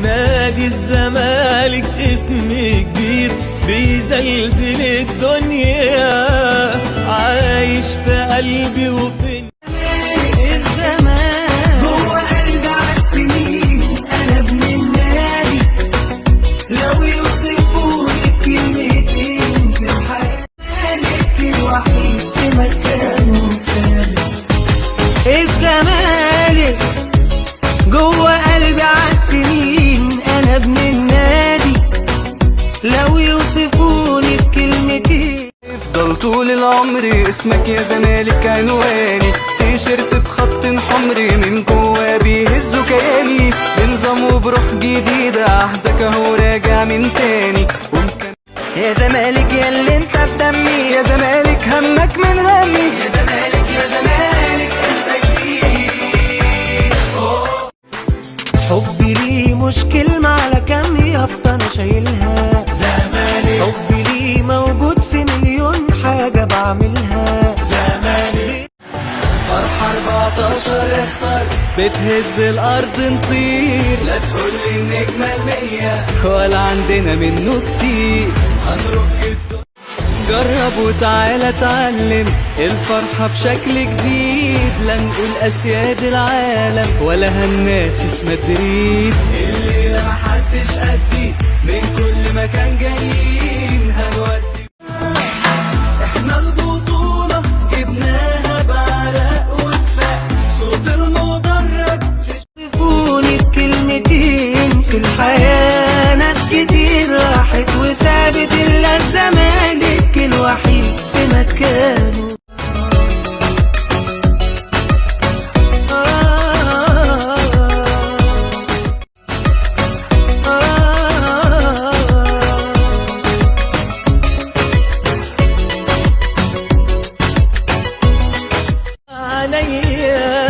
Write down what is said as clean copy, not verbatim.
نادي الزمالك اسم كبير بيزلزل الدنيا، عايش في قلبي وفي الزمان جوه قلبي عالسنين. انا ابن النادي لو يوصفوني بكلمتين في الحياة مالك الوحيد في مكانه ثابت. الزمالك جوه قلبي عالسنين. انا ابن النادي لو يوصفوني بكلمتين. افضل طول العمر اسمك يا زمالك عنواني، تيشيرت بخط حمري من جوا بيهزوا كياني، بنظام وبروح جديدة عهدك اهو راجع من تاني. يا زمالك يا اللي انت في دمي، يا زمالك همك من همي، يا زمالك يا زمالك انت جديد. حبي ليه مش كلمة على كام يافطة انا شايلها. زمالك حبي ليه موجود في مليون حاجة بعملها. زمالك فرحة 14 اختار بتهز الارض نطير، لا تقولي النجمة المية ولا عندنا منه كتير. هنرج الدنيا جرب وتعالى اتعلم الفرحة بشكل جديد، لا نقول اسياد العالم ولا هننافس مدريد. الليلة محدش قدي من كل مكان جايين هنودي. احنا البطولة جبناها بعرق وكفاء، صوت المدرج يوصفوني بكلمتين في الحياة. ناس كتير راحت وسابت الا الزمالك الوحيد في مكانه. عليا